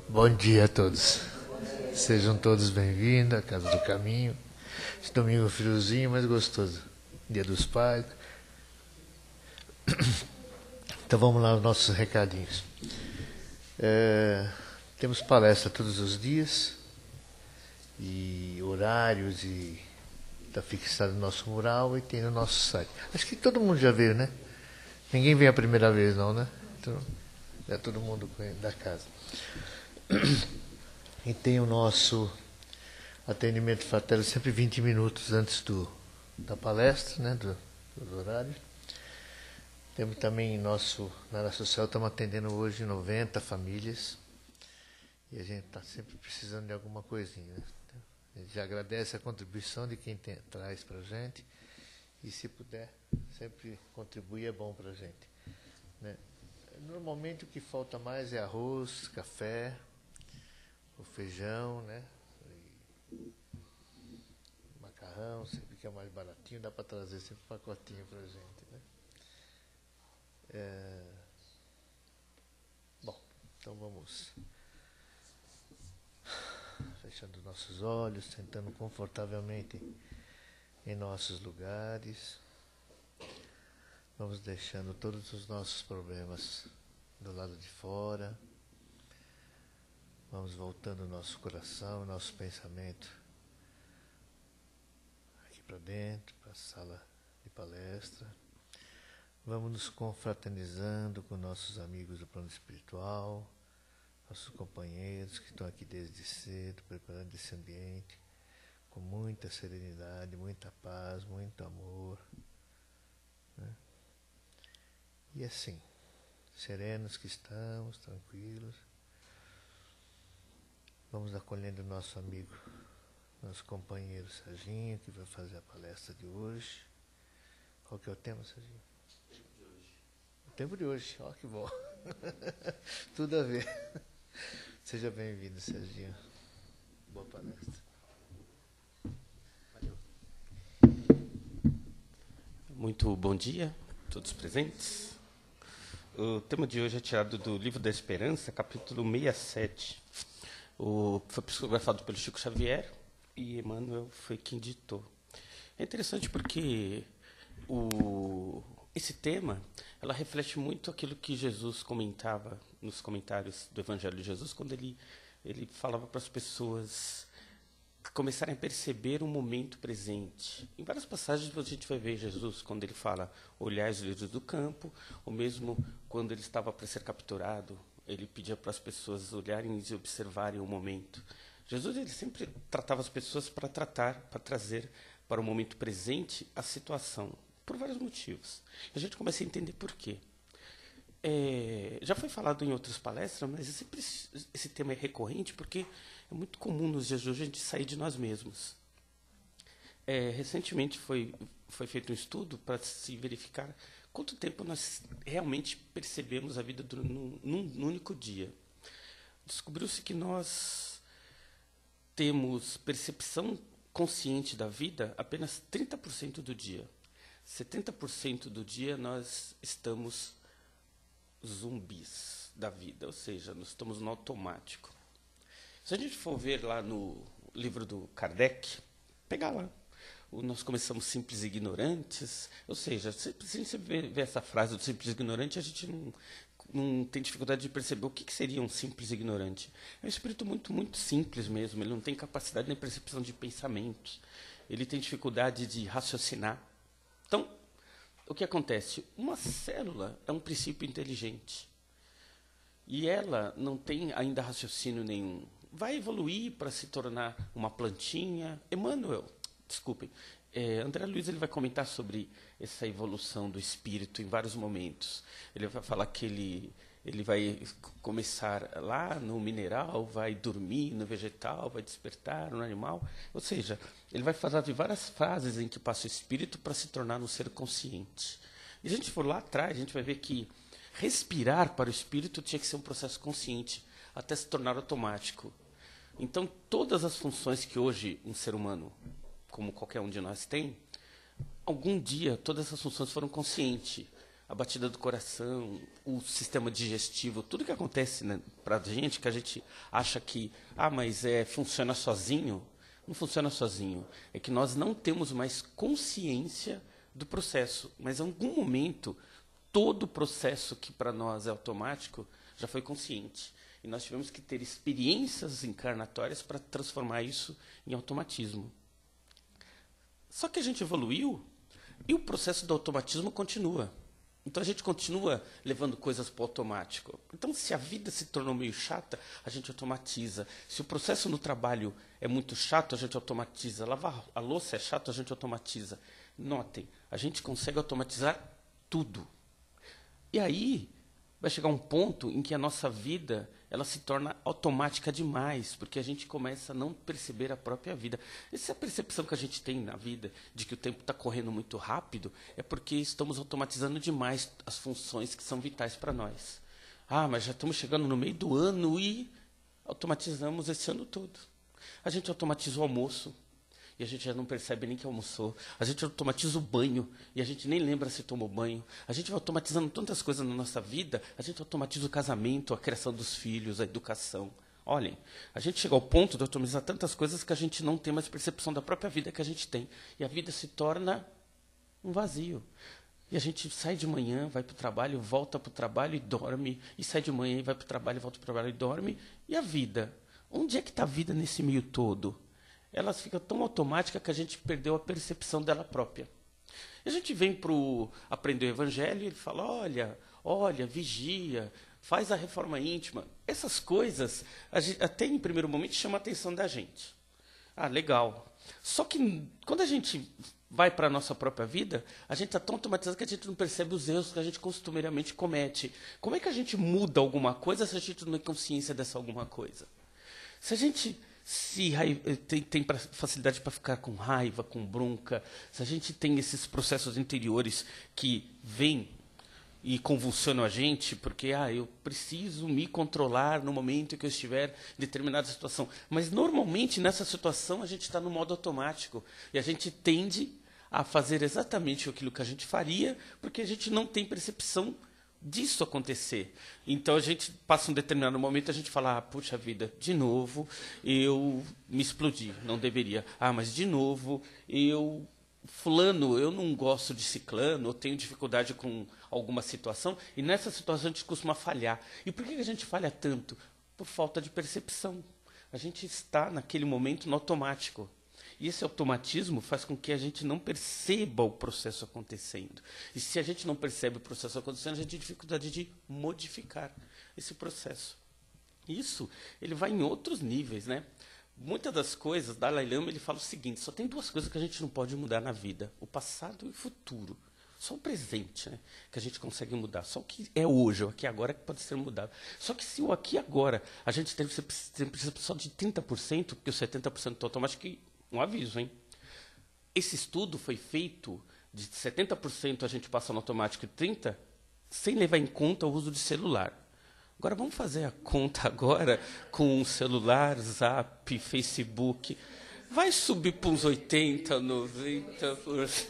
Bom dia a todos. Sejam todos bem-vindos à Casa do Caminho. Esse domingo friozinho, mas gostoso. Dia dos Pais. Então vamos lá, os nossos recadinhos. Temos palestra todos os dias. E horários e está fixado no nosso mural e tem no nosso site. Acho que todo mundo já veio, né? Ninguém veio a primeira vez não, né? Então, já todo mundo da casa. E tem o nosso atendimento fraterno sempre 20 minutos antes da palestra, né? Dos horários. Temos também na área social, estamos atendendo hoje 90 famílias. E a gente está sempre precisando de alguma coisinha, né? A gente já agradece a contribuição de quem traz para a gente. E se puder, sempre contribuir é bom para a gente, né? Normalmente o que falta mais é arroz, café, o feijão, né? E macarrão, sempre que é mais baratinho, dá para trazer sempre um pacotinho para a gente, né? Bom, então vamos fechando nossos olhos, sentando confortavelmente em nossos lugares. Vamos deixando todos os nossos problemas do lado de fora. Vamos voltando o nosso coração, o nosso pensamento aqui para dentro, para a sala de palestra. Vamos nos confraternizando com nossos amigos do plano espiritual, nossos companheiros que estão aqui desde cedo, preparando esse ambiente com muita serenidade, muita paz, muito amor, né? E assim, serenos que estamos, tranquilos, vamos acolhendo nosso amigo, nosso companheiro Serginho, que vai fazer a palestra de hoje. Qual que é o tema, Serginho? O tempo de hoje, ó que bom. Tudo a ver. Seja bem-vindo, Serginho. Boa palestra. Valeu. Muito bom dia a todos presentes. O tema de hoje é tirado do Livro da Esperança, capítulo 67. Foi psicografado pelo Chico Xavier e Emmanuel foi quem ditou. É interessante porque esse tema ela reflete muito aquilo que Jesus comentava nos comentários do Evangelho de Jesus, quando ele falava para as pessoas começarem a perceber o momento presente. Em várias passagens a gente vai ver Jesus, quando ele fala olhai os lírios do campo, ou mesmo quando ele estava para ser capturado, ele pedia para as pessoas olharem e observarem o momento. Jesus ele sempre tratava as pessoas para trazer para o momento presente a situação, por vários motivos. A gente começa a entender por quê. Já foi falado em outras palestras, mas sempre esse tema é recorrente porque é muito comum nos dias de hoje a gente sair de nós mesmos. Recentemente foi feito um estudo para se verificar quanto tempo nós realmente percebemos a vida num único dia. Descobriu-se que nós temos percepção consciente da vida apenas 30% do dia. 70% do dia nós estamos zumbis da vida, ou seja, nós estamos no automático. Se a gente for ver lá no livro do Kardec, pegar lá, nós começamos simples e ignorantes, ou seja, se a gente vê essa frase do simples e ignorante, a gente não tem dificuldade de perceber o que seria um simples e ignorante. É um espírito muito, muito simples mesmo, ele não tem capacidade nem percepção de pensamentos, ele tem dificuldade de raciocinar. Então, o que acontece? Uma célula é um princípio inteligente. E ela não tem ainda raciocínio nenhum. Vai evoluir para se tornar uma plantinha. André Luiz ele vai comentar sobre essa evolução do espírito em vários momentos. Ele vai falar que ele vai começar lá no mineral, vai dormir no vegetal, vai despertar no animal. Ou seja, ele vai falar de várias fases em que passa o espírito para se tornar um ser consciente. E se a gente for lá atrás, a gente vai ver que respirar para o espírito tinha que ser um processo consciente, até se tornar automático. Então, todas as funções que hoje um ser humano, como qualquer um de nós tem, algum dia todas essas funções foram conscientes. a batida do coração, o sistema digestivo, tudo que acontece, né, para a gente, que a gente acha que, mas funciona sozinho, não funciona sozinho. É que nós não temos mais consciência do processo, mas em algum momento, todo o processo que para nós é automático já foi consciente. E nós tivemos que ter experiências encarnatórias para transformar isso em automatismo. Só que a gente evoluiu e o processo do automatismo continua. Então a gente continua levando coisas para o automático. Então, se a vida se tornou meio chata, a gente automatiza. Se o processo no trabalho é muito chato, a gente automatiza. Lavar a louça é chato, a gente automatiza. Notem, a gente consegue automatizar tudo. E aí vai chegar um ponto em que a nossa vida ela se torna automática demais, porque a gente começa a não perceber a própria vida. Essa percepção que a gente tem na vida, de que o tempo está correndo muito rápido, é porque estamos automatizando demais as funções que são vitais para nós. Mas já estamos chegando no meio do ano e automatizamos esse ano todo. A gente automatiza o almoço, e a gente já não percebe nem que almoçou. A gente automatiza o banho, e a gente nem lembra se tomou banho. A gente vai automatizando tantas coisas na nossa vida, a gente automatiza o casamento, a criação dos filhos, a educação. Olhem, a gente chega ao ponto de automatizar tantas coisas que a gente não tem mais percepção da própria vida que a gente tem. E a vida se torna um vazio. E a gente sai de manhã, vai para o trabalho, volta para o trabalho e dorme. E sai de manhã e vai para o trabalho, volta para o trabalho e dorme. E a vida? Onde é que está a vida nesse meio todo? Ela fica tão automática que a gente perdeu a percepção dela própria. E a gente vem para aprender o Evangelho e ele fala, olha, vigia, faz a reforma íntima. Essas coisas, até em primeiro momento, chamam a atenção da gente. Legal. Só que quando a gente vai para a nossa própria vida, a gente está tão automatizado que a gente não percebe os erros que a gente costumeiramente comete. Como é que a gente muda alguma coisa se a gente não tem consciência dessa alguma coisa? Se a gente tem facilidade para ficar com raiva, com bronca, se a gente tem esses processos interiores que vêm e convulsionam a gente, porque eu preciso me controlar no momento em que eu estiver em determinada situação. Mas, normalmente, nessa situação, a gente está no modo automático. E a gente tende a fazer exatamente aquilo que a gente faria, porque a gente não tem percepção disso acontecer. Então a gente passa um determinado momento, a gente fala, puxa vida, de novo eu me explodi, não deveria. Mas de novo fulano, eu não gosto de ciclano, eu tenho dificuldade com alguma situação, e nessa situação a gente costuma falhar. E por que a gente falha tanto? Por falta de percepção. A gente está naquele momento no automático. E esse automatismo faz com que a gente não perceba o processo acontecendo. E se a gente não percebe o processo acontecendo, a gente tem dificuldade de modificar esse processo. Isso, ele vai em outros níveis, né? Muitas das coisas, Dalai Lama, ele fala o seguinte, só tem duas coisas que a gente não pode mudar na vida, o passado e o futuro. Só o presente, né, que a gente consegue mudar. Só o que é hoje, o aqui e agora, que pode ser mudado. Só que se o aqui e agora, a gente tem percepção de 30%, porque o 70% está automático, um aviso, hein? Esse estudo foi feito de 70% a gente passa no automático e 30% sem levar em conta o uso de celular. Agora vamos fazer a conta agora com celular, Zap, Facebook. Vai subir para uns 80%, 90%.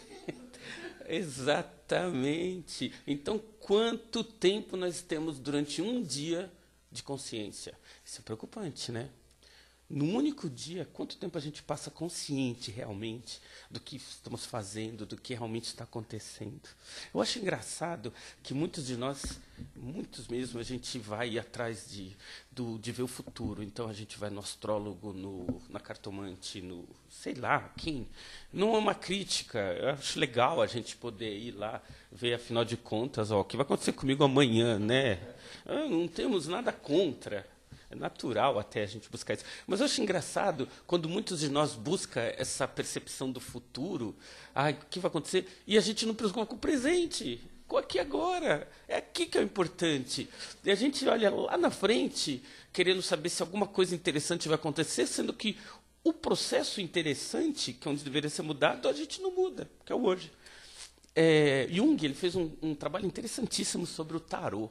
Exatamente. Então, quanto tempo nós temos durante um dia de consciência? Isso é preocupante, né? Num único dia, quanto tempo a gente passa consciente realmente do que estamos fazendo, do que realmente está acontecendo? Eu acho engraçado que muitos de nós, muitos mesmo, a gente vai atrás de ver o futuro. Então, a gente vai no astrólogo, na cartomante, sei lá, quem. Não é uma crítica, eu acho legal a gente poder ir lá ver, afinal de contas, o que vai acontecer comigo amanhã, né? Não temos nada contra. É natural até a gente buscar isso. Mas eu acho engraçado quando muitos de nós buscam essa percepção do futuro, o que vai acontecer, e a gente não preocupa com o presente, com aqui agora. É aqui que é o importante. E a gente olha lá na frente, querendo saber se alguma coisa interessante vai acontecer, sendo que o processo interessante, que é onde deveria ser mudado, a gente não muda, que é o hoje. Jung ele fez um trabalho interessantíssimo sobre o tarô.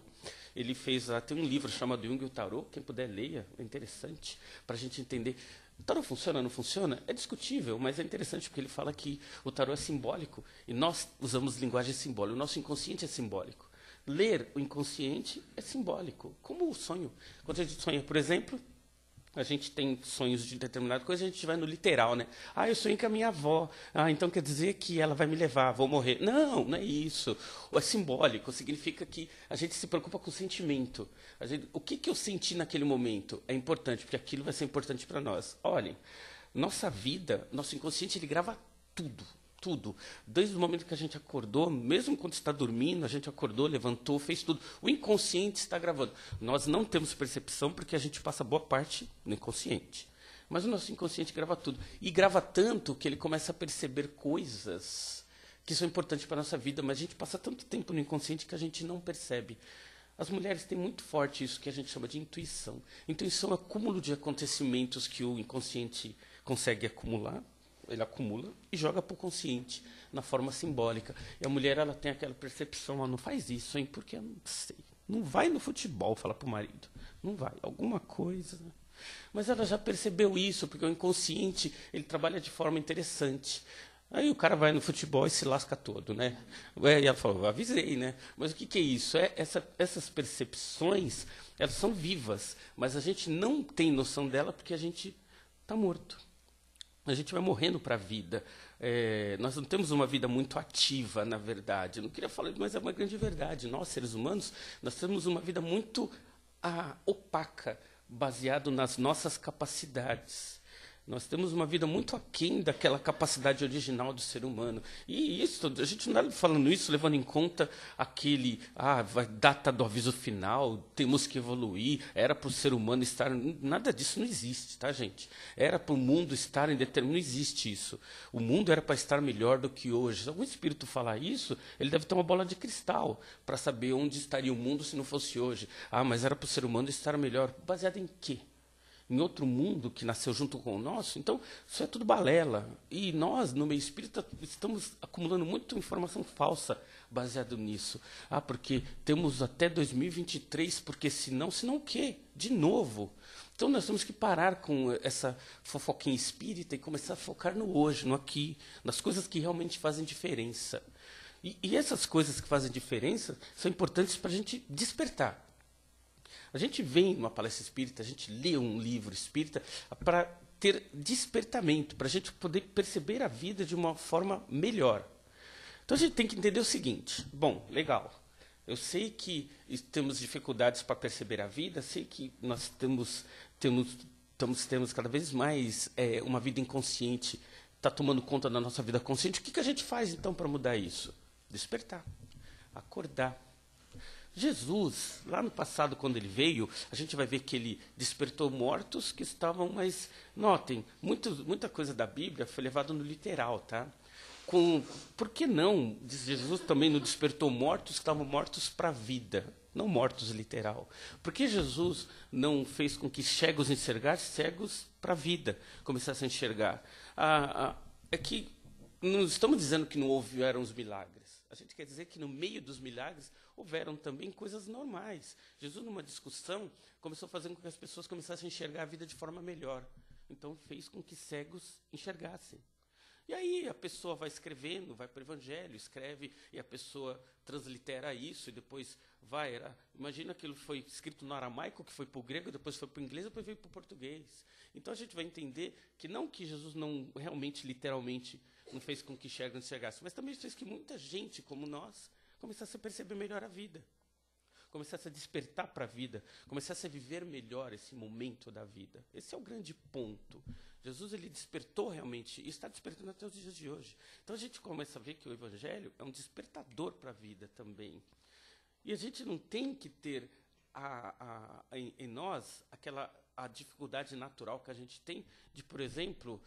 ele fez, tem um livro chamado Jung e o Tarô, quem puder leia, é interessante, para a gente entender. O tarô funciona ou não funciona? É discutível, mas é interessante porque ele fala que o tarô é simbólico e nós usamos linguagem simbólica, o nosso inconsciente é simbólico. Ler o inconsciente é simbólico, como o sonho. Quando a gente sonha, por exemplo, a gente tem sonhos de determinada coisa, a gente vai no literal, né? Eu sonhei com a minha avó. Então quer dizer que ela vai me levar, vou morrer. Não, não é isso. É simbólico, significa que a gente se preocupa com o sentimento. O que eu senti naquele momento é importante, porque aquilo vai ser importante para nós. Olhem, nossa vida, nosso inconsciente, ele grava tudo. Tudo. Desde o momento que a gente acordou, mesmo quando está dormindo, a gente acordou, levantou, fez tudo. O inconsciente está gravando. Nós não temos percepção porque a gente passa boa parte no inconsciente. Mas o nosso inconsciente grava tudo. E grava tanto que ele começa a perceber coisas que são importantes para a nossa vida, mas a gente passa tanto tempo no inconsciente que a gente não percebe. As mulheres têm muito forte isso que a gente chama de intuição. Intuição é o acúmulo de acontecimentos que o inconsciente consegue acumular. Ele acumula e joga para o consciente, na forma simbólica. E a mulher, ela tem aquela percepção, não faz isso, hein, porque eu não sei. Não vai no futebol, fala para o marido. Não vai, alguma coisa. Mas ela já percebeu isso, porque o inconsciente, ele trabalha de forma interessante. Aí o cara vai no futebol e se lasca todo, né? E ela falou, avisei, né? Mas o que é isso? Essas percepções, elas são vivas, mas a gente não tem noção dela porque a gente está morto. A gente vai morrendo para a vida. Nós não temos uma vida muito ativa, na verdade. Eu não queria falar, mas é uma grande verdade. Nós, seres humanos, nós temos uma vida muito opaca, baseado nas nossas capacidades. Nós temos uma vida muito aquém daquela capacidade original do ser humano. E isso, a gente não está falando isso levando em conta aquele, data do aviso final, temos que evoluir, era para o ser humano estar... Nada disso não existe, tá, gente? Era para o mundo estar em determinado... Não existe isso. O mundo era para estar melhor do que hoje. Se algum espírito falar isso, ele deve ter uma bola de cristal para saber onde estaria o mundo se não fosse hoje. Mas era para o ser humano estar melhor. Baseado em quê? Em outro mundo que nasceu junto com o nosso? Então, isso é tudo balela. E nós, no meio espírita, estamos acumulando muita informação falsa baseado nisso. Porque temos até 2023, porque senão o quê? De novo. Então, nós temos que parar com essa fofoquinha espírita e começar a focar no hoje, no aqui, nas coisas que realmente fazem diferença. E essas coisas que fazem diferença são importantes para a gente despertar. A gente vem numa palestra espírita, a gente lê um livro espírita para ter despertamento, para a gente poder perceber a vida de uma forma melhor. Então a gente tem que entender o seguinte: bom, legal, eu sei que temos dificuldades para perceber a vida, sei que nós temos cada vez mais uma vida inconsciente, está tomando conta da nossa vida consciente. O que a gente faz então para mudar isso? Despertar, acordar. Jesus, lá no passado, quando ele veio, a gente vai ver que ele despertou mortos que estavam, mas notem, muita coisa da Bíblia foi levada no literal, tá? Por que não? Jesus também não despertou mortos que estavam mortos para a vida, não mortos literal. Por que Jesus não fez com que cegos enxergassem, cegos para a vida começassem a enxergar? É que não estamos dizendo que não houveram os milagres. A gente quer dizer que no meio dos milagres houveram também coisas normais. Jesus, numa discussão, começou fazendo com que as pessoas começassem a enxergar a vida de forma melhor. Então, fez com que cegos enxergassem. E aí a pessoa vai escrevendo, vai para o Evangelho, escreve, e a pessoa translitera isso, e depois vai... Imagina que aquilo foi escrito no aramaico, que foi para o grego, depois foi para o inglês, depois veio para o português. Então, a gente vai entender que não que Jesus não realmente, literalmente, não fez com que cegos enxergassem, mas também fez que muita gente, como nós, começasse a perceber melhor a vida, começasse a despertar para a vida, começasse a viver melhor esse momento da vida. Esse é o grande ponto. Jesus, ele despertou realmente, e está despertando até os dias de hoje. Então a gente começa a ver que o Evangelho é um despertador para a vida também. E a gente não tem que ter em nós a dificuldade natural que a gente tem de, por exemplo,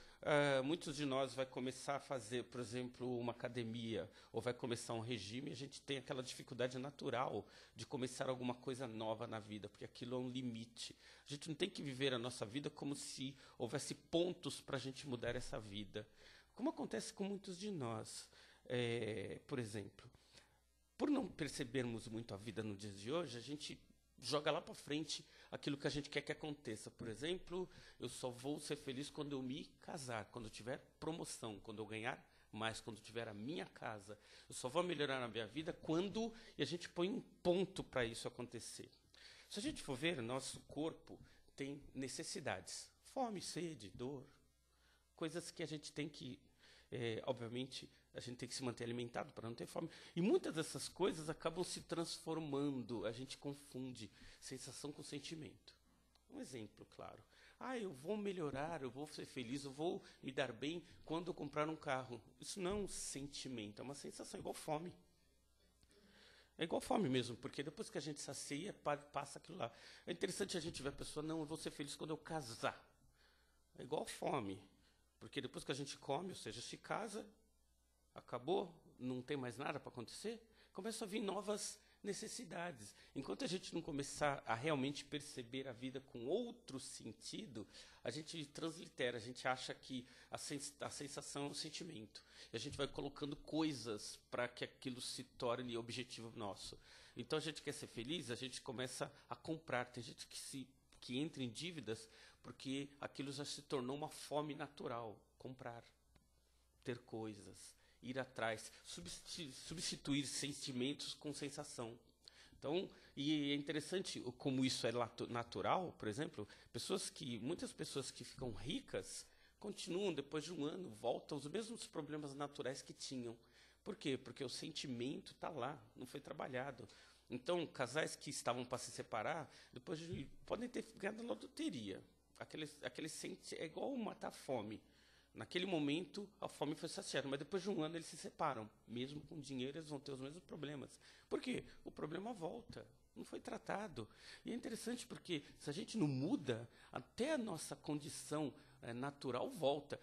muitos de nós vai começar a fazer, por exemplo, uma academia, ou vai começar um regime, e a gente tem aquela dificuldade natural de começar alguma coisa nova na vida, porque aquilo é um limite. A gente não tem que viver a nossa vida como se houvesse pontos para a gente mudar essa vida. Como acontece com muitos de nós. Por exemplo, por não percebermos muito a vida no dia de hoje, a gente joga lá para frente aquilo que a gente quer que aconteça. Por exemplo, eu só vou ser feliz quando eu me casar, quando eu tiver promoção, quando eu ganhar mais, quando eu tiver a minha casa. Eu só vou melhorar na minha vida quando e a gente põe um ponto para isso acontecer. Se a gente for ver, nosso corpo tem necessidades. Fome, sede, dor. Coisas que a gente tem que, obviamente, a gente tem que se manter alimentado para não ter fome. E muitas dessas coisas acabam se transformando. A gente confunde sensação com sentimento. Um exemplo, claro. Eu vou melhorar, eu vou ser feliz, eu vou me dar bem quando eu comprar um carro. Isso não é um sentimento, é uma sensação, igual fome. É igual fome mesmo, porque depois que a gente sacia, passa aquilo lá. É interessante a gente ver a pessoa, não, eu vou ser feliz quando eu casar. É igual fome, porque depois que a gente come, ou seja, se casa, acabou, não tem mais nada para acontecer, começam a vir novas necessidades. Enquanto a gente não começar a realmente perceber a vida com outro sentido, a gente translitera, a gente acha que a sensação é um sentimento. E a gente vai colocando coisas para que aquilo se torne objetivo nosso. Então a gente quer ser feliz, a gente começa a comprar. Tem gente que entra em dívidas porque aquilo já se tornou uma fome natural. Comprar, ter coisas, ir atrás, substituir sentimentos com sensação. Então, e é interessante como isso é natural, por exemplo, muitas pessoas que ficam ricas continuam, depois de um ano, voltam aos mesmos problemas naturais que tinham. Por quê? Porque o sentimento está lá, não foi trabalhado. Então, casais que estavam para se separar, depois podem ter ganhado na loteria. É igual matar a fome. Naquele momento, a fome foi saciada, mas depois de um ano eles se separam. Mesmo com dinheiro, eles vão ter os mesmos problemas. Por quê? O problema volta, não foi tratado. E é interessante porque, se a gente não muda, até a nossa condição natural volta.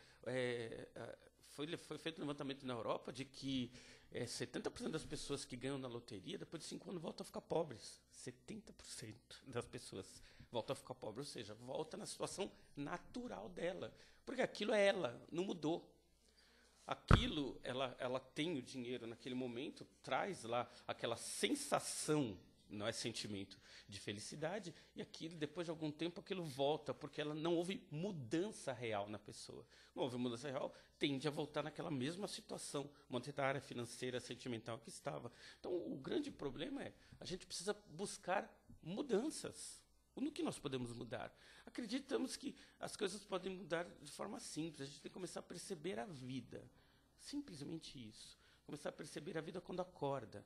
Foi feito um levantamento na Europa de que 70% das pessoas que ganham na loteria, depois de 5 anos, voltam a ficar pobres. 70% das pessoas voltam a ficar pobres, ou seja, volta na situação natural dela. Porque aquilo é ela, não mudou. Aquilo, ela tem o dinheiro naquele momento, traz lá aquela sensação, não é sentimento, de felicidade, e aquilo, depois de algum tempo, aquilo volta, porque ela não houve mudança real na pessoa. Não houve mudança real, tende a voltar naquela mesma situação monetária, financeira, sentimental que estava. Então, o grande problema é, a gente precisa buscar mudanças. No que nós podemos mudar? Acreditamos que as coisas podem mudar de forma simples. A gente tem que começar a perceber a vida. Simplesmente isso. Começar a perceber a vida quando acorda.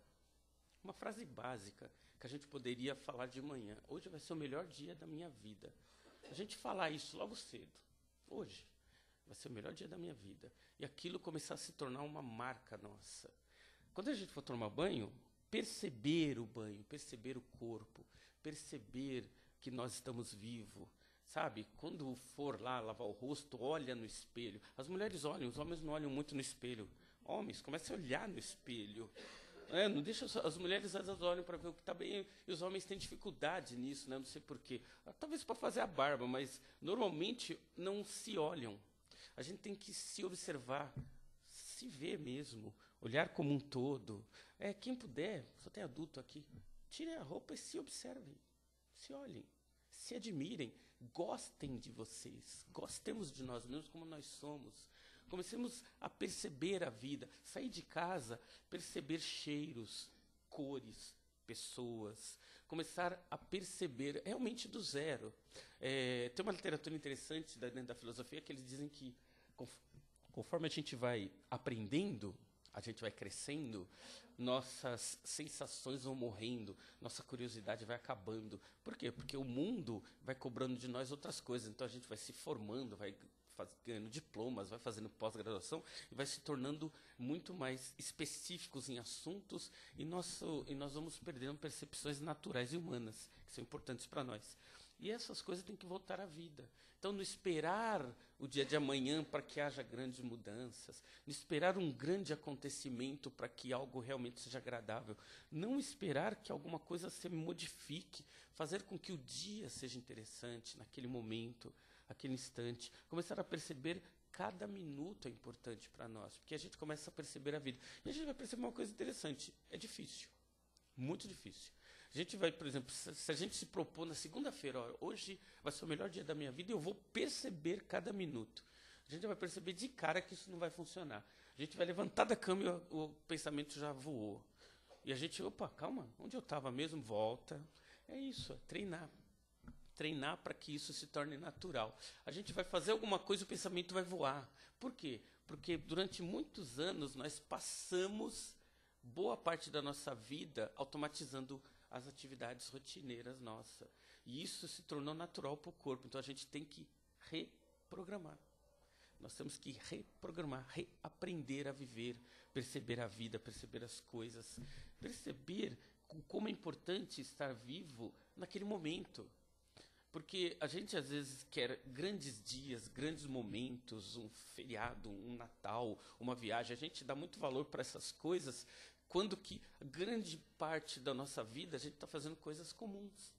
Uma frase básica que a gente poderia falar de manhã. Hoje vai ser o melhor dia da minha vida. A gente falar isso logo cedo. Hoje vai ser o melhor dia da minha vida. E aquilo começar a se tornar uma marca nossa. Quando a gente for tomar banho, perceber o banho, perceber o corpo, perceber que nós estamos vivos, sabe? Quando for lá lavar o rosto, olha no espelho. As mulheres olham, os homens não olham muito no espelho. Homens, comecem a olhar no espelho. Não deixa as mulheres às vezes olham para ver o que está bem, e os homens têm dificuldade nisso, né? Não sei porquê. Talvez para fazer a barba, mas normalmente não se olham. A gente tem que se observar, se ver mesmo, olhar como um todo. Quem puder, só tem adulto aqui, tirem a roupa e se observem. Se olhem, se admirem, gostem de vocês, gostemos de nós mesmos como nós somos. Comecemos a perceber a vida, sair de casa, perceber cheiros, cores, pessoas, começar a perceber realmente do zero. Tem uma literatura interessante dentro da filosofia que eles dizem que conforme a gente vai aprendendo, a gente vai crescendo, nossas sensações vão morrendo, nossa curiosidade vai acabando. Por quê? Porque o mundo vai cobrando de nós outras coisas. Então a gente vai se formando, vai ganhando diplomas, vai fazendo pós-graduação e vai se tornando muito mais específicos em assuntos e nós vamos perdendo percepções naturais e humanas, que são importantes para nós. E essas coisas têm que voltar à vida. Então, não esperar o dia de amanhã para que haja grandes mudanças, não esperar um grande acontecimento para que algo realmente seja agradável, não esperar que alguma coisa se modifique, fazer com que o dia seja interessante naquele momento, aquele instante, começar a perceber cada minuto é importante para nós, porque a gente começa a perceber a vida. E a gente vai perceber uma coisa interessante, é difícil. Muito difícil. A gente vai, por exemplo, se a gente se propor na segunda-feira, hoje vai ser o melhor dia da minha vida e eu vou perceber cada minuto. A gente vai perceber de cara que isso não vai funcionar. A gente vai levantar da cama e o pensamento já voou. E a gente, opa, calma, onde eu estava mesmo? Volta. É isso, é treinar. Treinar para que isso se torne natural. A gente vai fazer alguma coisa e o pensamento vai voar. Por quê? Porque durante muitos anos nós passamos boa parte da nossa vida automatizando as atividades rotineiras nossas. E isso se tornou natural para o corpo. Então a gente tem que reprogramar. Nós temos que reprogramar, reaprender a viver, perceber a vida, perceber as coisas, perceber como é importante estar vivo naquele momento. Porque a gente às vezes quer grandes dias, grandes momentos, um feriado, um Natal, uma viagem. A gente dá muito valor para essas coisas, quando que grande parte da nossa vida a gente está fazendo coisas comuns.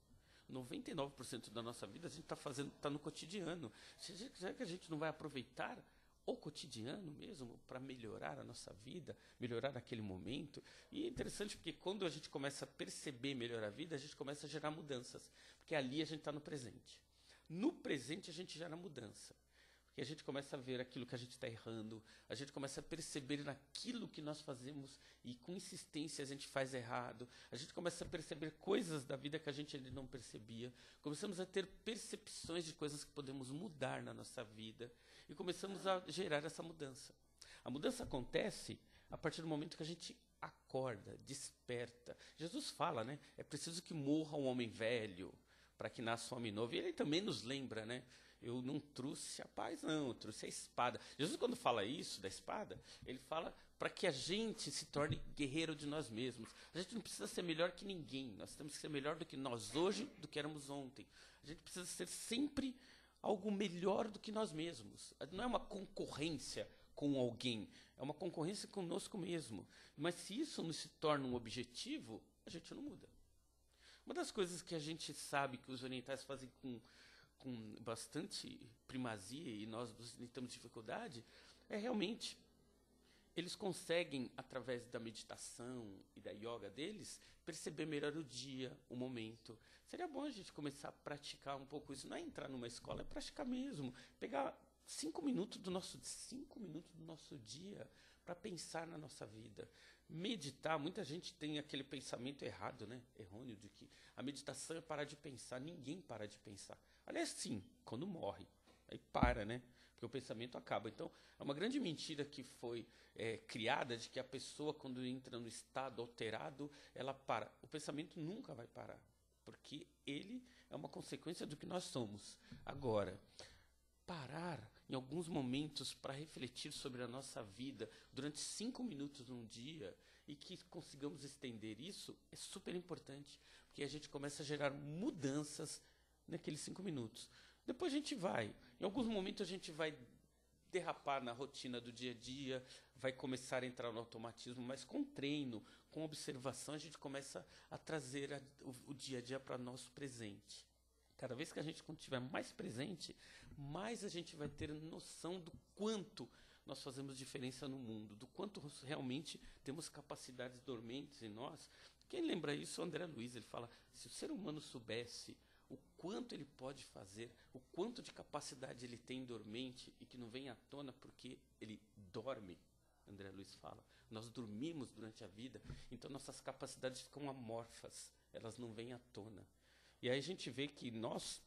99% da nossa vida a gente está no cotidiano. Será que a gente não vai aproveitar o cotidiano mesmo para melhorar a nossa vida, melhorar aquele momento? E é interessante porque quando a gente começa a perceber melhor a vida, a gente começa a gerar mudanças. Porque ali a gente está no presente. No presente a gente gera mudança. Porque a gente começa a ver aquilo que a gente está errando, a gente começa a perceber naquilo que nós fazemos e com insistência a gente faz errado, a gente começa a perceber coisas da vida que a gente ainda não percebia, começamos a ter percepções de coisas que podemos mudar na nossa vida e começamos a gerar essa mudança. A mudança acontece a partir do momento que a gente acorda, desperta. Jesus fala, né? É preciso que morra um homem velho para que nasça um homem novo. E ele também nos lembra, né? Eu não trouxe a paz, não, eu trouxe a espada. Jesus, quando fala isso, da espada, ele fala para que a gente se torne guerreiro de nós mesmos. A gente não precisa ser melhor que ninguém, nós temos que ser melhor do que nós hoje, do que éramos ontem. A gente precisa ser sempre algo melhor do que nós mesmos. Não é uma concorrência com alguém, é uma concorrência conosco mesmo. Mas se isso não se torna um objetivo, a gente não muda. Uma das coisas que a gente sabe que os orientais fazem com bastante primazia e nós temos dificuldade, é realmente, eles conseguem, através da meditação e da yoga deles, perceber melhor o dia, o momento. Seria bom a gente começar a praticar um pouco isso, não é entrar numa escola, é praticar mesmo, pegar 5 minutos do nosso dia para pensar na nossa vida. Meditar, muita gente tem aquele pensamento errado, né? Errôneo, de que a meditação é parar de pensar. Ninguém para de pensar. Aliás, sim, quando morre. Aí para, né? Porque o pensamento acaba. Então, é uma grande mentira que foi criada de que a pessoa, quando entra no estado alterado, ela para. O pensamento nunca vai parar, porque ele é uma consequência do que nós somos. Agora, parar em alguns momentos para refletir sobre a nossa vida durante 5 minutos num dia e que consigamos estender isso é super importante, porque a gente começa a gerar mudanças naqueles 5 minutos. Depois a gente vai, em alguns momentos a gente vai derrapar na rotina do dia a dia, vai começar a entrar no automatismo, mas com treino, com observação, a gente começa a trazer o dia a dia para nosso presente. Cada vez que a gente estiver mais presente, mais a gente vai ter noção do quanto nós fazemos diferença no mundo, do quanto realmente temos capacidades dormentes em nós. Quem lembra isso? O André Luiz, ele fala, se o ser humano soubesse o quanto ele pode fazer, o quanto de capacidade ele tem dormente e que não vem à tona porque ele dorme, André Luiz fala, nós dormimos durante a vida, então nossas capacidades ficam amorfas, elas não vêm à tona. E aí a gente vê que nós,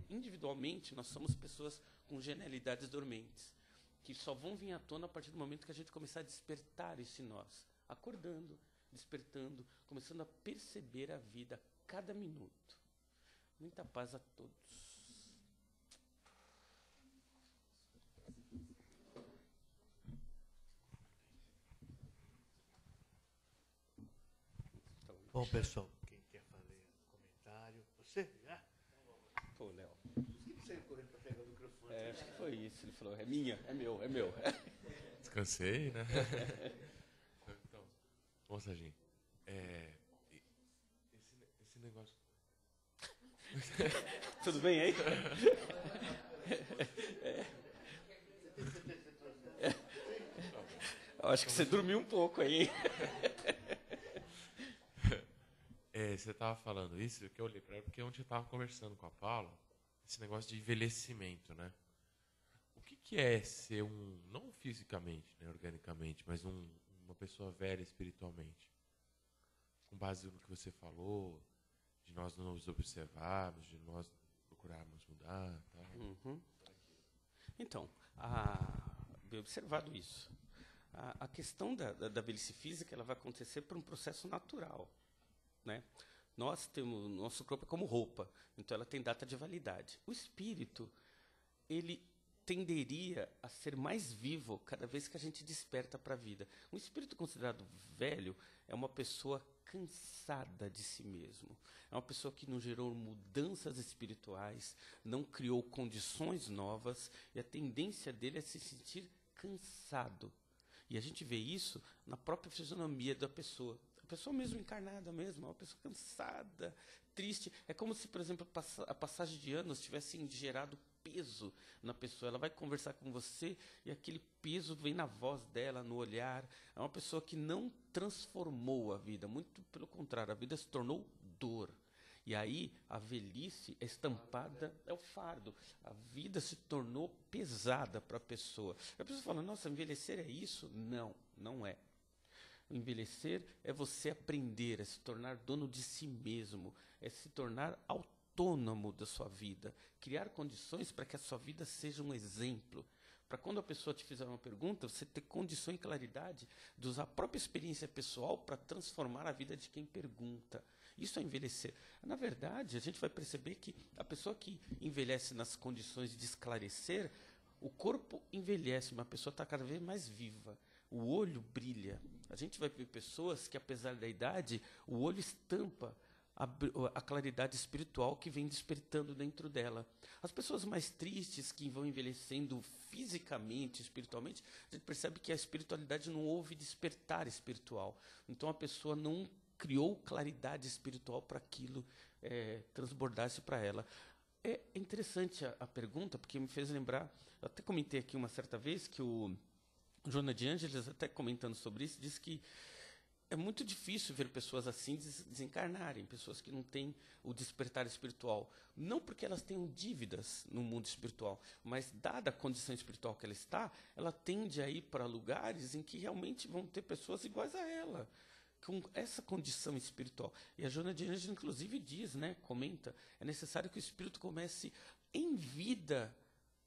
individualmente, nós somos pessoas com genialidades dormentes, que só vão vir à tona a partir do momento que a gente começar a despertar isso em nós, acordando, despertando, começando a perceber a vida a cada minuto. Muita paz a todos. Bom, pessoal, quem quer fazer comentário? Você já? Pô, Léo. Você saiu correndo para pegar o microfone. Acho que foi isso. Ele falou, é minha, é meu, é meu. Descansei, né? Então, moçadinho, esse negócio... Tudo bem aí? Eu acho que você dormiu um pouco aí. você estava falando isso, que eu olhei para ela, porque ontem eu estava conversando com a Paula, esse negócio de envelhecimento, né? O que é ser não fisicamente, né, organicamente, mas uma pessoa velha espiritualmente? Com base no que você falou, de nós não nos observarmos, de nós procurarmos mudar, tal. Uhum. Então, bem observado isso. A questão da velhice física, ela vai acontecer por um processo natural, né? Nosso corpo é como roupa, então ela tem data de validade. O espírito, ele tenderia a ser mais vivo cada vez que a gente desperta para a vida. Um espírito considerado velho é uma pessoa cansada de si mesmo. É uma pessoa que não gerou mudanças espirituais, não criou condições novas, e a tendência dele é se sentir cansado. E a gente vê isso na própria fisionomia da pessoa. A pessoa mesmo encarnada mesmo, é uma pessoa cansada, triste. É como se, por exemplo, a passagem de anos tivesse gerado peso na pessoa. Ela vai conversar com você e aquele peso vem na voz dela, no olhar. É uma pessoa que não transformou a vida, muito pelo contrário, a vida se tornou dor. E aí a velhice é estampada, é o fardo. A vida se tornou pesada para a pessoa. A pessoa fala, nossa, envelhecer é isso? Não, não é. Envelhecer é você aprender a se tornar dono de si mesmo, é se tornar autônomo da sua vida, criar condições para que a sua vida seja um exemplo. Para quando a pessoa te fizer uma pergunta, você ter condição e claridade de usar a própria experiência pessoal para transformar a vida de quem pergunta. Isso é envelhecer. Na verdade, a gente vai perceber que a pessoa que envelhece nas condições de esclarecer, o corpo envelhece, mas a pessoa está cada vez mais viva. O olho brilha. A gente vai ver pessoas que, apesar da idade, o olho estampa a claridade espiritual que vem despertando dentro dela. As pessoas mais tristes, que vão envelhecendo fisicamente, espiritualmente, a gente percebe que a espiritualidade não houve despertar espiritual. Então a pessoa não criou claridade espiritual para aquilo transbordasse para ela. É interessante a pergunta, porque me fez lembrar, eu até comentei aqui uma certa vez que o Joana de Ângeles, até comentando sobre isso, disse que é muito difícil ver pessoas assim desencarnarem, pessoas que não têm o despertar espiritual. Não porque elas tenham dívidas no mundo espiritual, mas dada a condição espiritual que ela está, ela tende a ir para lugares em que realmente vão ter pessoas iguais a ela, com essa condição espiritual. E a Joana de Ângeles, inclusive, diz, né, comenta, é necessário que o espírito comece em vida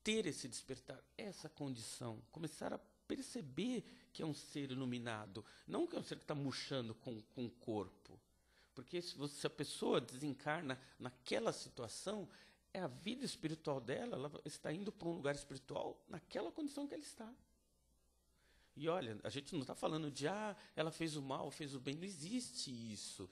ter esse despertar, essa condição, começar a perceber que é um ser iluminado, não que é um ser que está murchando com o corpo. Porque se a pessoa desencarna naquela situação, é a vida espiritual dela, ela está indo para um lugar espiritual naquela condição que ela está. E olha, a gente não está falando de, ela fez o mal, fez o bem, não existe isso.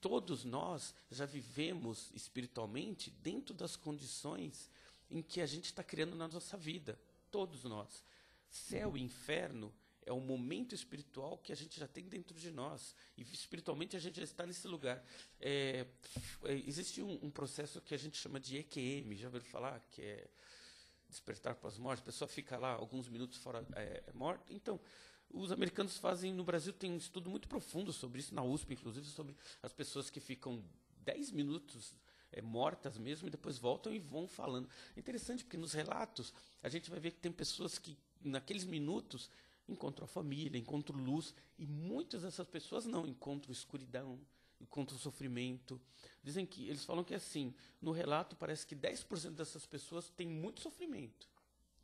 Todos nós já vivemos espiritualmente dentro das condições em que a gente está criando na nossa vida. Todos nós. Céu e inferno é o momento espiritual que a gente já tem dentro de nós. E espiritualmente a gente já está nesse lugar. Existe um processo que a gente chama de EQM, já ouviram falar? Que é despertar para as mortes. A pessoa fica lá alguns minutos fora morta. Então, os americanos fazem, no Brasil tem um estudo muito profundo sobre isso, na USP, inclusive, sobre as pessoas que ficam 10 minutos mortas mesmo e depois voltam e vão falando. É interessante porque nos relatos a gente vai ver que tem pessoas que naqueles minutos encontram a família, encontram luz, e muitas dessas pessoas não encontram escuridão, encontram sofrimento. Dizem que, eles falam que assim, no relato parece que 10% dessas pessoas têm muito sofrimento.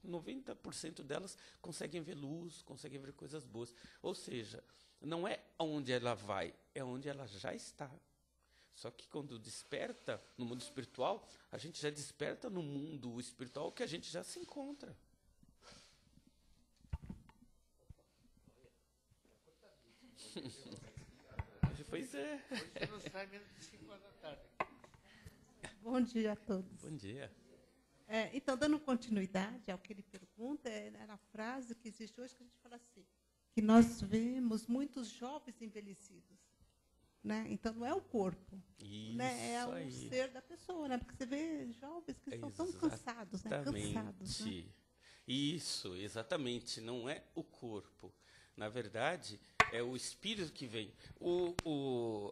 90% delas conseguem ver luz, conseguem ver coisas boas. Ou seja, não é onde ela vai, é onde ela já está. Só que quando desperta no mundo espiritual, a gente já desperta no mundo espiritual que a gente já se encontra. Pois é. Hoje você não sai menos de 5 horas da tarde. Bom dia a todos. Bom dia. Então, dando continuidade ao que ele pergunta, era a frase que existe hoje, que a gente fala assim, que nós vemos muitos jovens envelhecidos. Né? Então, não é o corpo, né? É o ser da pessoa, né? Porque você vê jovens que estão tão cansados, né? Cansados, né? Isso, exatamente. Não é o corpo. Na verdade, É o espírito que vem.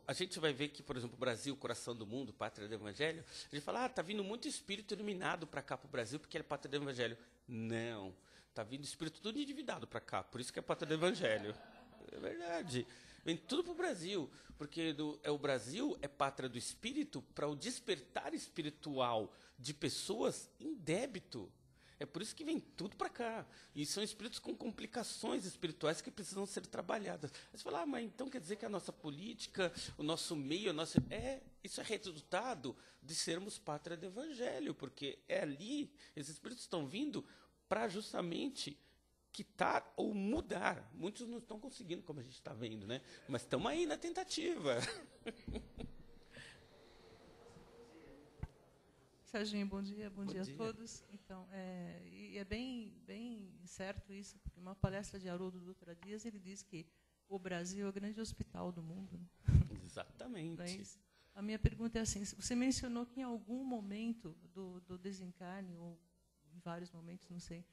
A gente vai ver que, por exemplo, o Brasil, coração do mundo, pátria do evangelho, a gente fala, tá vindo muito espírito iluminado para cá, para o Brasil, porque ele é pátria do evangelho. Não, tá vindo espírito tudo endividado para cá, por isso que é pátria do evangelho. É verdade. Vem tudo para o Brasil, porque o Brasil é pátria do espírito para o despertar espiritual de pessoas em débito. É por isso que vem tudo para cá. E são espíritos com complicações espirituais que precisam ser trabalhadas. Aí você fala, mas então quer dizer que a nossa política, o nosso meio, isso é resultado de sermos pátria do evangelho, porque é ali, esses espíritos estão vindo para justamente quitar ou mudar. Muitos não estão conseguindo, como a gente está vendo, né? Mas estamos aí na tentativa. Serginho, bom dia a todos. Então, é bem certo isso, porque numa palestra de Haroldo Dutra Dias, ele diz que o Brasil é o grande hospital do mundo. Né? Exatamente. Não é isso? A minha pergunta é assim, você mencionou que em algum momento do desencarne, ou em vários momentos, não sei,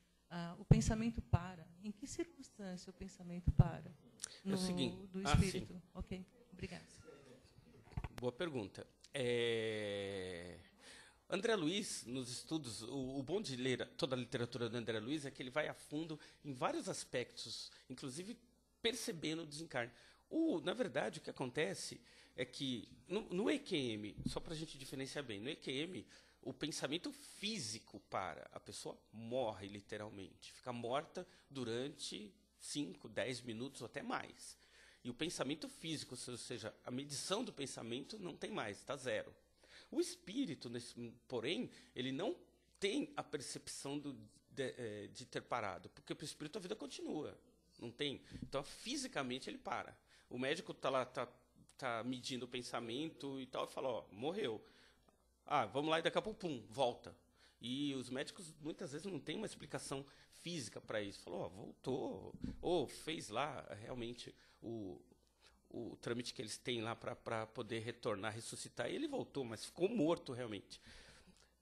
o pensamento para. Em que circunstância o pensamento para? É o seguinte. Do espírito. Sim. Ok, obrigada. Boa pergunta. André Luiz, nos estudos, o bom de ler toda a literatura do André Luiz é que ele vai a fundo em vários aspectos, inclusive percebendo o desencarne. Na verdade, o que acontece é que no EQM, só para a gente diferenciar bem, no EQM, o pensamento físico para, a pessoa morre literalmente, fica morta durante 5, 10 minutos ou até mais. E o pensamento físico, ou seja, a medição do pensamento não tem mais, está zero. O espírito, porém, ele não tem a percepção de ter parado, porque para o espírito a vida continua, não tem. Então, fisicamente, ele para. O médico está lá, tá medindo o pensamento e tal, e fala, ó, morreu. Vamos lá e daqui a pouco, pum, volta. E os médicos, muitas vezes, não têm uma explicação física para isso. Falou, voltou, ou fez lá, realmente, o trâmite que eles têm lá para poder retornar, ressuscitar, e ele voltou, mas ficou morto realmente.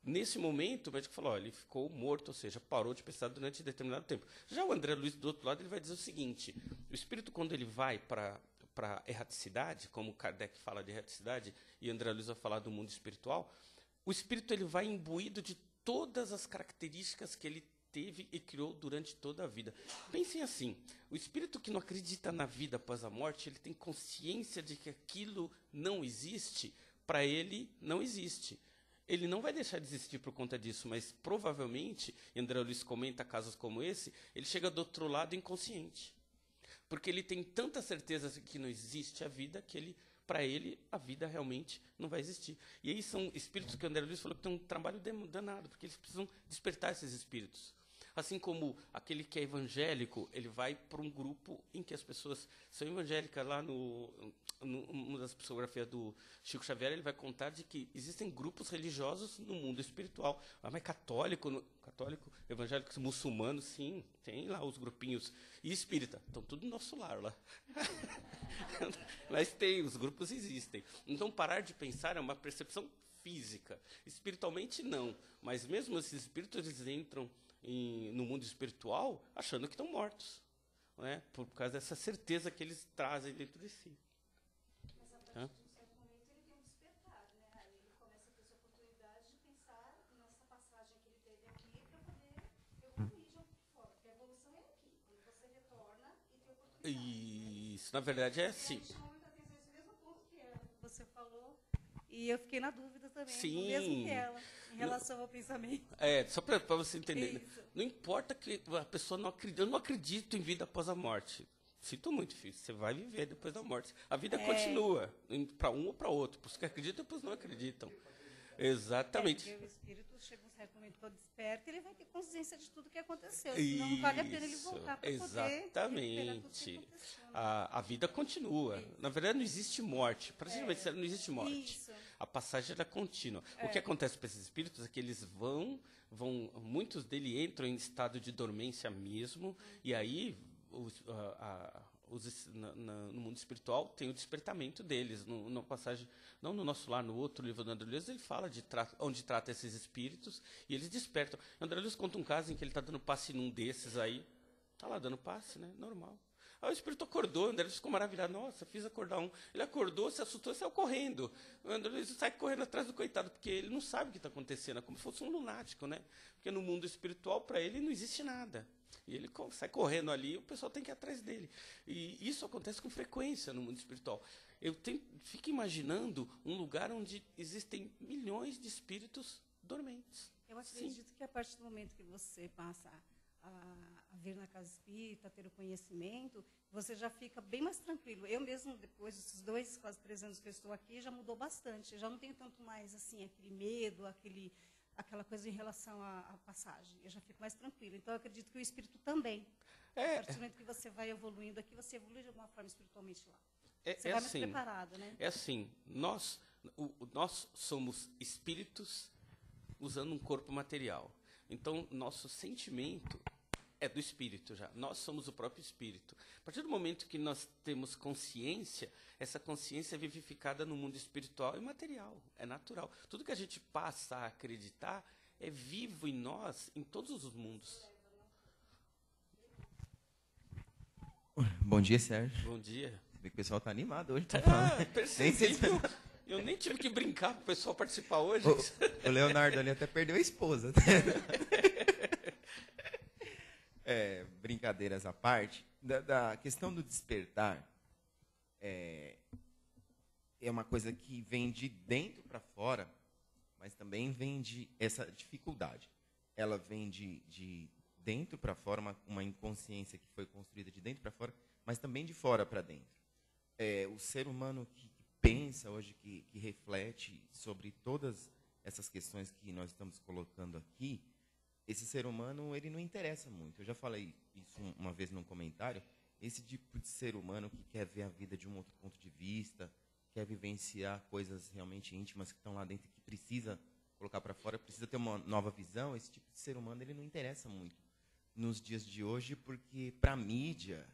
Nesse momento, o médico falou, ele ficou morto, ou seja, parou de pensar durante determinado tempo. Já o André Luiz, do outro lado, ele vai dizer o seguinte, o espírito, quando ele vai para erraticidade, como Kardec fala de erraticidade, e André Luiz vai falar do mundo espiritual, o espírito ele vai imbuído de todas as características que ele teve e criou durante toda a vida. Pensem assim, o espírito que não acredita na vida após a morte, ele tem consciência de que aquilo não existe, para ele não existe. Ele não vai deixar de existir por conta disso, mas provavelmente, André Luiz comenta casos como esse, ele chega do outro lado inconsciente. Porque ele tem tanta certeza de que não existe a vida, que para ele, a vida realmente não vai existir. E aí são espíritos que o André Luiz falou que tem um trabalho danado, porque eles precisam despertar esses espíritos. Assim como aquele que é evangélico, ele vai para um grupo em que as pessoas são evangélicas. Lá numa das psicografias do Chico Xavier, ele vai contar de que existem grupos religiosos no mundo espiritual. Mas católico, evangélico, muçulmano, sim, tem lá os grupinhos. E espírita, estão tudo no nosso lar lá. Mas os grupos existem. Então, parar de pensar é uma percepção física. Espiritualmente, não. Mas mesmo esses espíritos, eles entram no mundo espiritual achando que estão mortos, né? Por causa dessa certeza que eles trazem dentro de si. Mas a partir de um certo momento ele tem um despertar, né? Aí ele começa a ter essa oportunidade de pensar nessa passagem que ele teve aqui para poder evoluir de alguma forma, porque a evolução é aqui, quando você retorna e tem oportunidade. Isso, na verdade, é assim. Chamou muita atenção esse mesmo ponto que você falou. E eu fiquei na dúvida também, Sim. o mesmo que ela, em relação ao pensamento. Só para você entender. Isso. Não importa que a pessoa não acredite, eu não acredito em vida após a morte. Sinto muito, filho, você vai viver depois da morte. A vida continua, para um ou para outro. Para os que acreditam e para os que não acreditam. Exatamente. Porque o espírito chega um certo momento, quando desperta, ele vai ter consciência de tudo que aconteceu. Senão não vale a pena ele voltar para poder recuperar tudo que aconteceu. A vida continua. Na verdade, não existe morte. Praticamente, não existe morte. Isso. A passagem é contínua. O que acontece para esses espíritos é que eles muitos deles entram em estado de dormência mesmo, e aí no mundo espiritual tem o despertamento deles. Na passagem, não no nosso lar, no outro livro do André Luiz, ele fala onde trata esses espíritos e eles despertam. O André Luiz conta um caso em que ele está dando passe num desses aí. Está lá dando passe, né? Normal. Aí o espírito acordou, o André Luiz ficou maravilhado. Nossa, fiz acordar um. Ele acordou, se assustou e saiu correndo. O André Luiz sai correndo atrás do coitado, porque ele não sabe o que está acontecendo. É como se fosse um lunático, né? Porque no mundo espiritual, para ele, não existe nada. E ele sai correndo ali, o pessoal tem que ir atrás dele. E isso acontece com frequência no mundo espiritual. Fico imaginando um lugar onde existem milhões de espíritos dormentes. Eu acredito que a partir do momento que você passa a vir na casa espírita, a ter o conhecimento, você já fica bem mais tranquilo. Eu mesmo, depois desses 2, quase 3 anos que eu estou aqui, já mudou bastante. Eu já não tenho tanto mais assim aquele medo, aquela coisa em relação à passagem. Eu já fico mais tranquila. Então, eu acredito que o espírito também. A partir do momento que você vai evoluindo aqui, você evolui de alguma forma espiritualmente lá. Você vai mais preparado, né? É assim, nós somos espíritos usando um corpo material. Então, nosso sentimento é do espírito já. Nós somos o próprio espírito. A partir do momento que nós temos consciência, essa consciência é vivificada no mundo espiritual e material. É natural. Tudo que a gente passa a acreditar é vivo em nós, em todos os mundos. Bom dia, Sérgio. Bom dia. Você vê que o pessoal está animado hoje. Tá falando. Percebi. Eu nem tive que brincar para o pessoal participar hoje. O Leonardo ali até perdeu a esposa. Brincadeiras à parte, da questão do despertar é uma coisa que vem de dentro para fora, mas também vem de essa dificuldade. Ela vem de dentro para fora, uma inconsciência que foi construída de dentro para fora, mas também de fora para dentro. O ser humano que pensa hoje, que reflete sobre todas essas questões que nós estamos colocando aqui, esse ser humano, ele não interessa muito. Eu já falei isso uma vez num comentário. Esse tipo de ser humano que quer ver a vida de um outro ponto de vista, quer vivenciar coisas realmente íntimas que estão lá dentro e que precisa colocar para fora, precisa ter uma nova visão, esse tipo de ser humano, ele não interessa muito nos dias de hoje, porque para a mídia,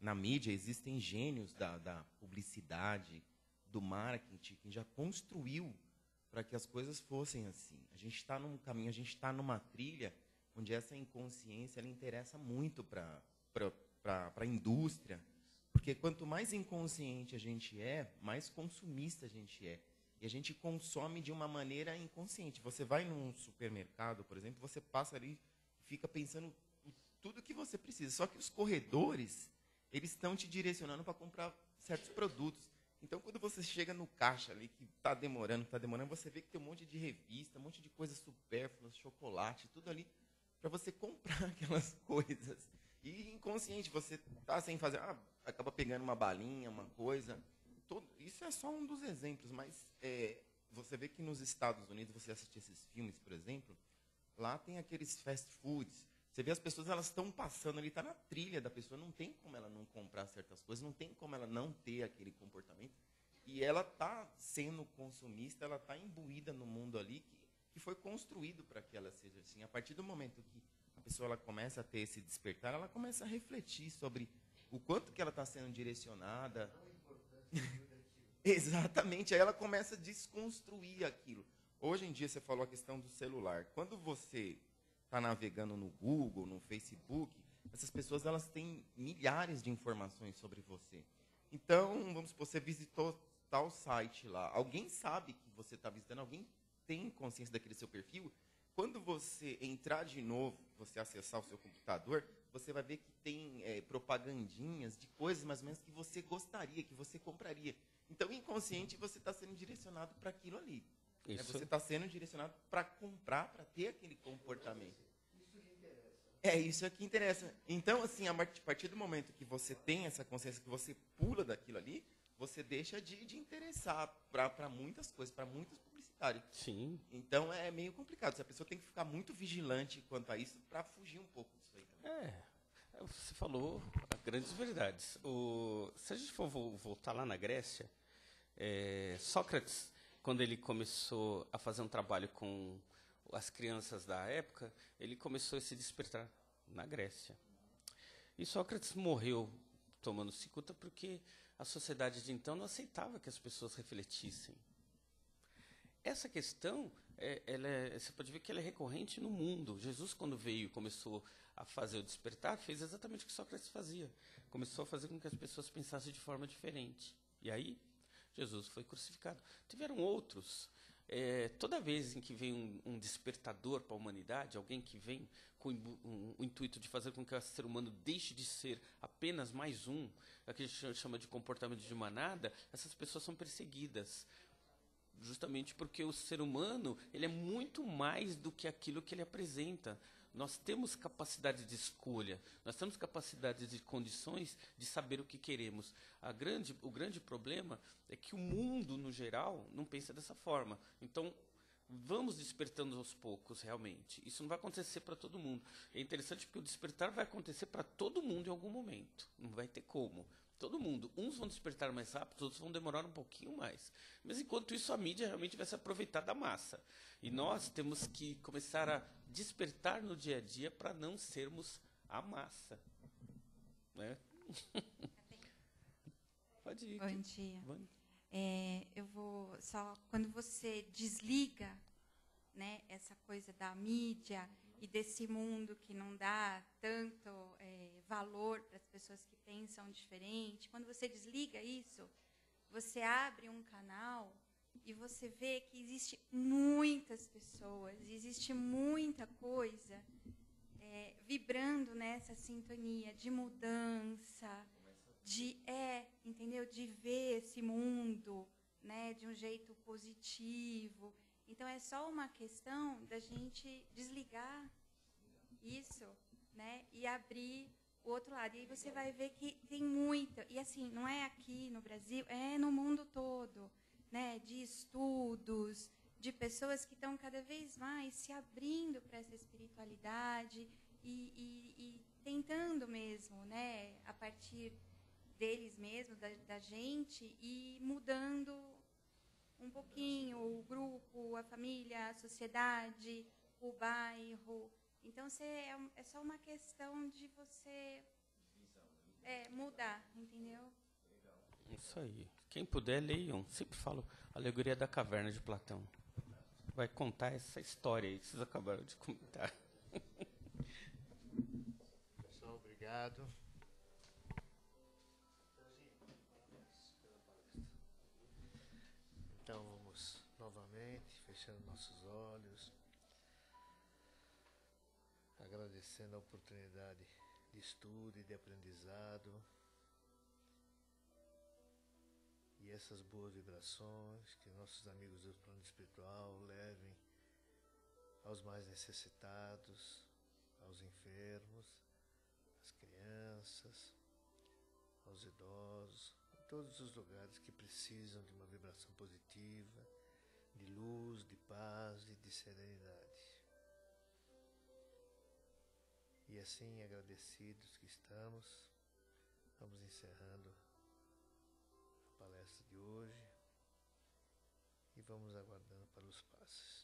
na mídia existem gênios da publicidade, do marketing, que já construiu para que as coisas fossem assim. A gente está num caminho, a gente está numa trilha onde essa inconsciência ela interessa muito para a indústria, porque quanto mais inconsciente a gente é, mais consumista a gente é. E a gente consome de uma maneira inconsciente. Você vai num supermercado, por exemplo, você passa ali e fica pensando tudo que você precisa. Só que os corredores, eles estão te direcionando para comprar certos produtos. Então, quando você chega no caixa ali, que está demorando, você vê que tem um monte de revista, um monte de coisas supérfluas, chocolate, tudo ali, para você comprar aquelas coisas. E inconsciente, você está sem fazer, acaba pegando uma balinha, uma coisa. Isso é só um dos exemplos, mas você vê que nos Estados Unidos, você assiste esses filmes, por exemplo, lá tem aqueles fast foods. Você vê as pessoas, elas estão passando ali, está na trilha da pessoa, não tem como ela não comprar certas coisas, não tem como ela não ter aquele comportamento. E ela está sendo consumista, ela está imbuída no mundo ali que foi construído para que ela seja assim. A partir do momento que a pessoa ela começa a ter esse despertar, ela começa a refletir sobre o quanto que ela está sendo direcionada. Exatamente, aí ela começa a desconstruir aquilo. Hoje em dia, você falou a questão do celular. Quando você está navegando no Google, no Facebook, essas pessoas elas têm milhares de informações sobre você. Então, vamos supor, você visitou tal site lá. Alguém sabe que você está visitando, alguém tem consciência daquele seu perfil. Quando você entrar de novo, você acessar o seu computador, você vai ver que tem propagandinhas de coisas mais ou menos que você gostaria, que você compraria. Então, inconsciente, você está sendo direcionado para aquilo ali. Você está sendo direcionado para comprar, para ter aquele comportamento. Isso que interessa. Isso que interessa. Então, assim, a partir do momento que você tem essa consciência, que você pula daquilo ali, você deixa de interessar para muitas coisas, para muitos publicitários. Sim. Então, é meio complicado. A pessoa tem que ficar muito vigilante quanto a isso para fugir um pouco disso aí também. Você falou grandes verdades. Se a gente for voltar lá na Grécia, Sócrates, quando ele começou a fazer um trabalho com as crianças da época, ele começou a se despertar na Grécia. E Sócrates morreu tomando cicuta porque a sociedade de então não aceitava que as pessoas refletissem. Essa questão, você pode ver que ela é recorrente no mundo. Jesus, quando veio e começou a fazer o despertar, fez exatamente o que Sócrates fazia. Começou a fazer com que as pessoas pensassem de forma diferente. E aí, Jesus foi crucificado. Tiveram outros. Toda vez em que vem um despertador para a humanidade, alguém que vem com o intuito de fazer com que o ser humano deixe de ser apenas mais um, o que a gente chama de comportamento de manada, essas pessoas são perseguidas. Justamente porque o ser humano ele é muito mais do que aquilo que ele apresenta. Nós temos capacidade de escolha, nós temos capacidade de condições de saber o que queremos. O grande problema é que o mundo, no geral, não pensa dessa forma. Então, vamos despertando aos poucos, realmente. Isso não vai acontecer para todo mundo. É interessante porque o despertar vai acontecer para todo mundo em algum momento. Não vai ter como. Todo mundo. Uns vão despertar mais rápido, outros vão demorar um pouquinho mais. Mas enquanto isso, a mídia realmente vai se aproveitar da massa. E nós temos que começar a despertar no dia a dia para não sermos a massa. Né? Pode ir. Bom dia. Bom. Eu vou só quando você desliga, né, essa coisa da mídia e desse mundo que não dá tanto valor para as pessoas que pensam diferente, quando você desliga isso, você abre um canal e você vê que existe muitas pessoas, existe muita coisa vibrando nessa sintonia de mudança, entendeu? De ver esse mundo, né, de um jeito positivo. Então, é só uma questão da gente desligar isso, né, e abrir o outro lado. E aí você vai ver que tem muita, e assim, não é aqui no Brasil, é no mundo todo, né, de estudos, de pessoas que estão cada vez mais se abrindo para essa espiritualidade e tentando mesmo, né, a partir deles mesmos, da gente, e mudando um pouquinho o grupo, a família, a sociedade, o bairro. Então, é só uma questão de você mudar, entendeu? Isso aí. Quem puder, leiam. Sempre falo Alegoria da Caverna de Platão. Vai contar essa história aí que vocês acabaram de comentar. Pessoal, obrigado. Então vamos novamente fechando nossos olhos, agradecendo a oportunidade de estudo e de aprendizado e essas boas vibrações que nossos amigos do plano espiritual levem aos mais necessitados, aos enfermos, às crianças, aos idosos, em todos os lugares que precisam de uma vibração positiva, de luz, de paz e de serenidade. E assim, agradecidos que estamos, vamos encerrando a palestra de hoje e vamos aguardando para os passes.